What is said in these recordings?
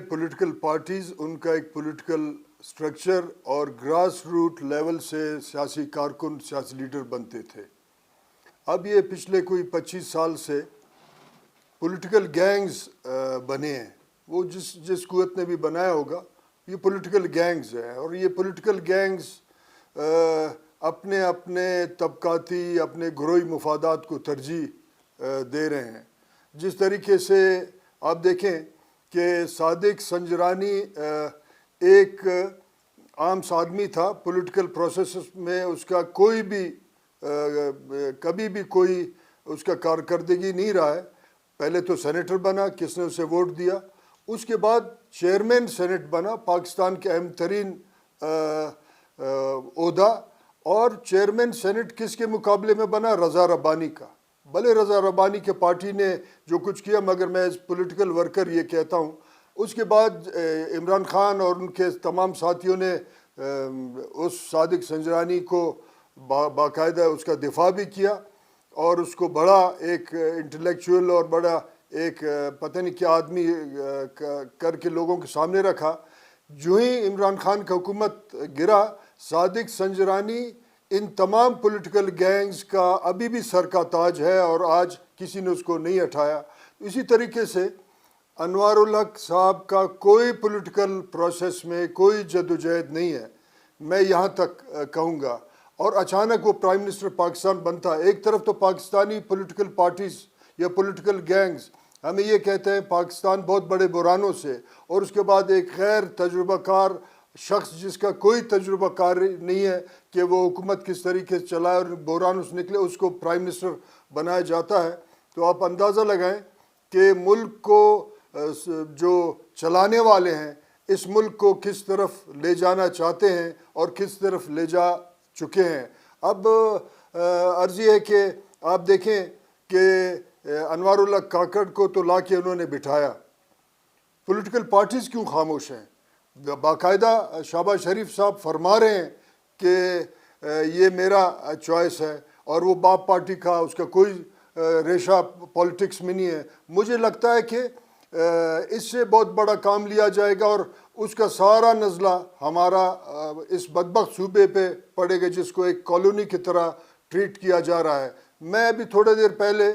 Political parties ان کا ایک political structure اور گراس روٹ لیول سے سیاسی کارکن سیاسی لیڈر بنتے تھے. اب یہ پچھلے کوئی 25 سال سے پولیٹیکل گینگز بنے ہیں. وہ جس قوت نے بھی بنایا ہوگا یہ پولیٹیکل گینگز ہیں, اور یہ پولیٹیکل گینگز اپنے اپنے طبقاتی اپنے گروہی مفادات کو ترجیح دے رہے ہیں. جس طریقے سے آپ دیکھیں کہ صادق سنجرانی ایک عام آدمی تھا, پولیٹیکل پروسیس میں اس کا کوئی بھی کبھی بھی کوئی اس کا کارکردگی نہیں رہا ہے. پہلے تو سینیٹر بنا, کس نے اسے ووٹ دیا, اس کے بعد چیئرمین سینٹ بنا, پاکستان کے اہم ترین عہدہ, اور چیئرمین سینٹ کس کے مقابلے میں بنا؟ رضا ربانی کا. بھلے رضا ربانی کے پارٹی نے جو کچھ کیا, مگر میں ایز پولیٹیکل ورکر یہ کہتا ہوں اس کے بعد عمران خان اور ان کے تمام ساتھیوں نے اس صادق سنجرانی کو باقاعدہ اس کا دفاع بھی کیا, اور اس کو بڑا ایک انٹلیکچوئل اور بڑا ایک پتہ نہیں کیا آدمی کر کے لوگوں کے سامنے رکھا. جو ہی عمران خان کا حکومت گرا, صادق سنجرانی ان تمام پولیٹیکل گینگز کا ابھی بھی سر کا تاج ہے, اور آج کسی نے اس کو نہیں اٹھایا. اسی طریقے سے انوار الحق صاحب کا کوئی پولیٹیکل پروسیس میں کوئی جدوجہد نہیں ہے, میں یہاں تک کہوں گا. اور اچانک وہ پرائم منسٹر پاکستان بنتا. ایک طرف تو پاکستانی پولیٹیکل پارٹیز یا پولیٹیکل گینگز ہمیں یہ کہتے ہیں پاکستان بہت بڑے بحرانوں سے, اور اس کے بعد ایک غیر تجربہ کار شخص جس کا کوئی تجربہ کار نہیں ہے کہ وہ حکومت کس طریقے سے چلائے اور بحرانوں سے نکلے, اس کو پرائم منسٹر بنایا جاتا ہے. تو آپ اندازہ لگائیں کہ ملک کو جو چلانے والے ہیں اس ملک کو کس طرف لے جانا چاہتے ہیں اور کس طرف لے جا چکے ہیں. اب عرض یہ ہے کہ آپ دیکھیں کہ انوار الحق کاکڑ کو تو لا کے انہوں نے بٹھایا. پولیٹیکل پارٹیز کیوں خاموش ہیں؟ باقاعدہ شہباز شریف صاحب فرما رہے ہیں کہ یہ میرا چوائس ہے, اور وہ باپ پارٹی کا اس کا کوئی ریشہ پالیٹکس میں نہیں ہے. مجھے لگتا ہے کہ اس سے بہت بڑا کام لیا جائے گا, اور اس کا سارا نزلہ ہمارا اس بدبخت صوبے پہ پڑے گا جس کو ایک کالونی کی طرح ٹریٹ کیا جا رہا ہے. میں ابھی تھوڑے دیر پہلے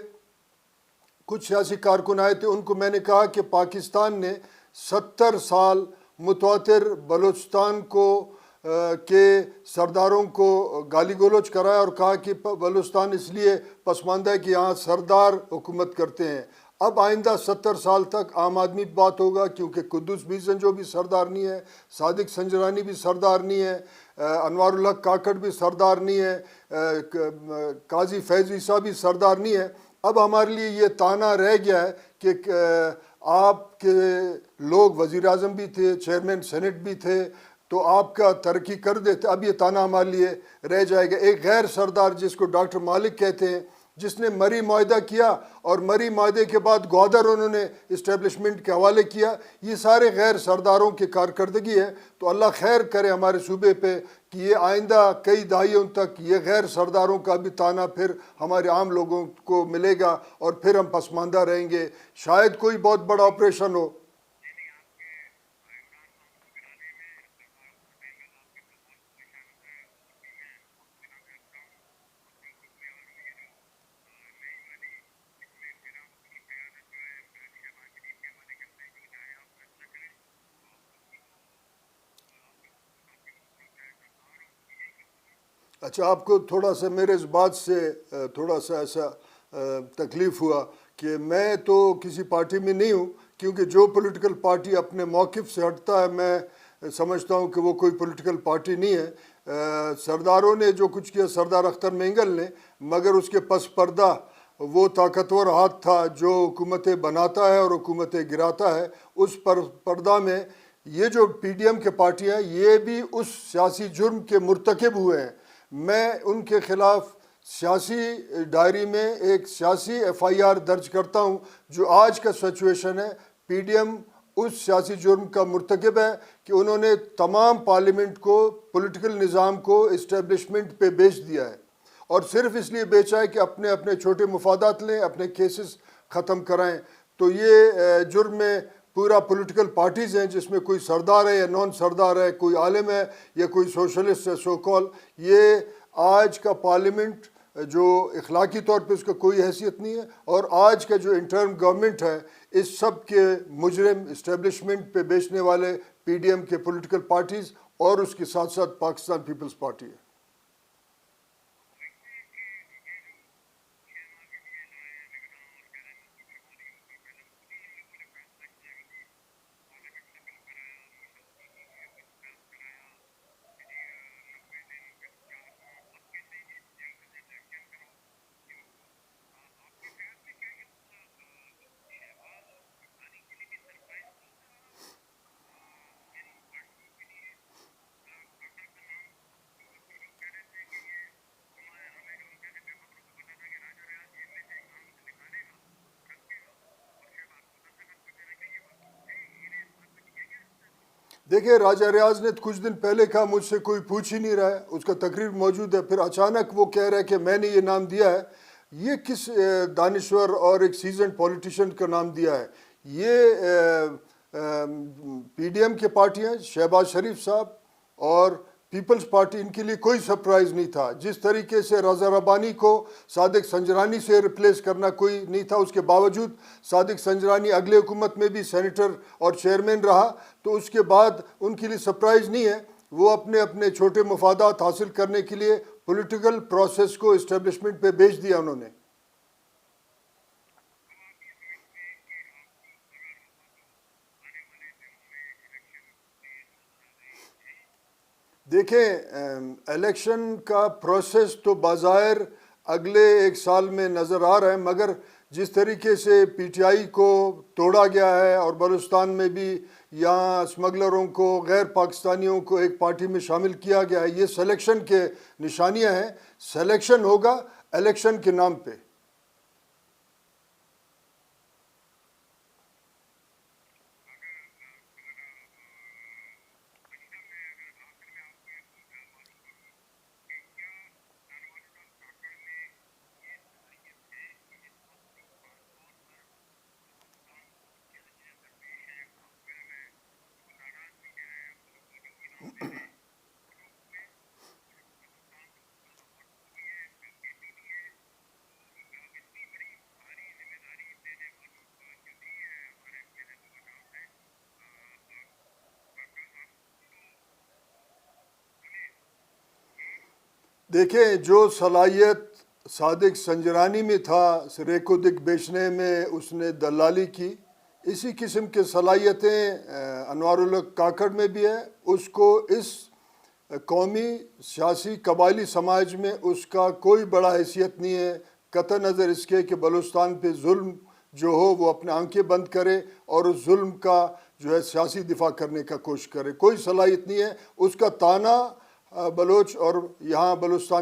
کچھ سیاسی کارکن آئے تھے, ان کو میں نے کہا کہ پاکستان نے 70 سال متواتر بلوچستان کو کے سرداروں کو گالی گلوچ کرایا, اور کہا کہ بلوچستان اس لیے پسماندہ ہے کہ یہاں سردار حکومت کرتے ہیں. اب آئندہ 70 سال تک عام آدمی بات ہوگا, کیونکہ قدوس بیزن جو بھی سردار نہیں ہے, صادق سنجرانی بھی سردار نہیں ہے, انوار الحق کاکڑ بھی سردار نہیں ہے, قاضی فیض عیسیٰ بھی سردار نہیں ہے. اب ہمارے لیے یہ تانا رہ گیا ہے کہ آپ کے لوگ وزیر اعظم بھی تھے, چیئرمین سینٹ بھی تھے, تو آپ کا ترقی کر دیتے. اب یہ تانا ہمارے لیے رہ جائے گا. ایک غیر سردار جس کو ڈاکٹر مالک کہتے ہیں, جس نے مری معاہدہ کیا اور مری معاہدے کے بعد گوادر انہوں نے اسٹیبلشمنٹ کے حوالے کیا, یہ سارے غیر سرداروں کی کارکردگی ہے. تو اللہ خیر کرے ہمارے صوبے پہ کہ یہ آئندہ کئی دہائیوں تک یہ غیر سرداروں کا بھی تانا پھر ہمارے عام لوگوں کو ملے گا, اور پھر ہم پسماندہ رہیں گے. شاید کوئی بہت بڑا آپریشن ہو. اچھا, آپ کو تھوڑا سا میرے اس بات سے تھوڑا سا ایسا تکلیف ہوا کہ میں تو کسی پارٹی میں نہیں ہوں, کیونکہ جو پولیٹیکل پارٹی اپنے موقف سے ہٹتا ہے میں سمجھتا ہوں کہ وہ کوئی پولیٹیکل پارٹی نہیں ہے. سرداروں نے جو کچھ کیا, سردار اختر مینگل نے, مگر اس کے پس پردہ وہ طاقتور ہاتھ تھا جو حکومتیں بناتا ہے اور حکومتیں گراتا ہے. اس پردہ میں یہ جو پی ڈی ایم کے پارٹی ہیں یہ بھی اس سیاسی جرم کے مرتکب ہوئے ہیں. میں ان کے خلاف سیاسی ڈائری میں ایک سیاسی ایف آئی آر درج کرتا ہوں. جو آج کا سچویشن ہے, پی ڈی ایم اس سیاسی جرم کا مرتکب ہے کہ انہوں نے تمام پارلیمنٹ کو, پولیٹیکل نظام کو اسٹیبلشمنٹ پہ بیچ دیا ہے, اور صرف اس لیے بیچا ہے کہ اپنے اپنے چھوٹے مفادات لیں, اپنے کیسز ختم کرائیں. تو یہ جرم میں پورا پولیٹیکل پارٹیز ہیں جس میں کوئی سردار ہے یا نان سردار ہے، کوئی عالم ہے یا کوئی سوشلسٹ ہے سو کال. یہ آج کا پارلیمنٹ جو اخلاقی طور پہ اس کا کوئی حیثیت نہیں ہے، اور آج کا جو انٹرم گورنمنٹ ہے اس سب کے مجرم اسٹیبلشمنٹ پہ بیچنے والے پی ڈی ایم کے پولیٹیکل پارٹیز اور اس کے ساتھ ساتھ پاکستان پیپلز پارٹی ہے. دیکھیں راجہ ریاض نے کچھ دن پہلے کہا مجھ سے کوئی پوچھ ہی نہیں رہا ہے، اس کا تقریر موجود ہے، پھر اچانک وہ کہہ رہا ہے کہ میں نے یہ نام دیا ہے. یہ کس دانشور اور ایک سیزنڈ پولیٹیشین کا نام دیا ہے؟ یہ پی ڈی ایم کے پارٹی ہیں، شہباز شریف صاحب اور پیپلز پارٹی، ان کے لیے کوئی سرپرائز نہیں تھا. جس طریقے سے رضا ربانی کو صادق سنجرانی سے ریپلیس کرنا کوئی نہیں تھا، اس کے باوجود صادق سنجرانی اگلے حکومت میں بھی سینیٹر اور چیئرمین رہا، تو اس کے بعد ان کے لیے سرپرائز نہیں ہے. وہ اپنے اپنے چھوٹے مفادات حاصل کرنے کے لیے پولیٹیکل پروسیس کو اسٹیبلشمنٹ پہ بیچ دیا انہوں نے. دیکھیں الیکشن کا پروسیس تو بظاہر اگلے ایک سال میں نظر آ رہا ہے، مگر جس طریقے سے پی ٹی آئی کو توڑا گیا ہے اور بلوچستان میں بھی یہاں اسمگلروں کو، غیر پاکستانیوں کو ایک پارٹی میں شامل کیا گیا ہے، یہ سلیکشن کے نشانیاں ہیں. سلیکشن ہوگا الیکشن کے نام پہ. دیکھیں جو صلاحیت صادق سنجرانی میں تھا ریکو دک بیچنے میں، اس نے دلالی کی، اسی قسم کے صلاحیتیں انوار الحق کاکڑ میں بھی ہے. اس کو اس قومی سیاسی قبائلی سماج میں اس کا کوئی بڑا حیثیت نہیں ہے، قطع نظر اس کے کہ بلوچستان پہ ظلم جو ہو وہ اپنے آنکھیں بند کرے اور اس ظلم کا جو ہے سیاسی دفاع کرنے کا کوشش کرے. کوئی صلاحیت نہیں ہے اس کا. تانا بلوچ اور یہاں بلوچستان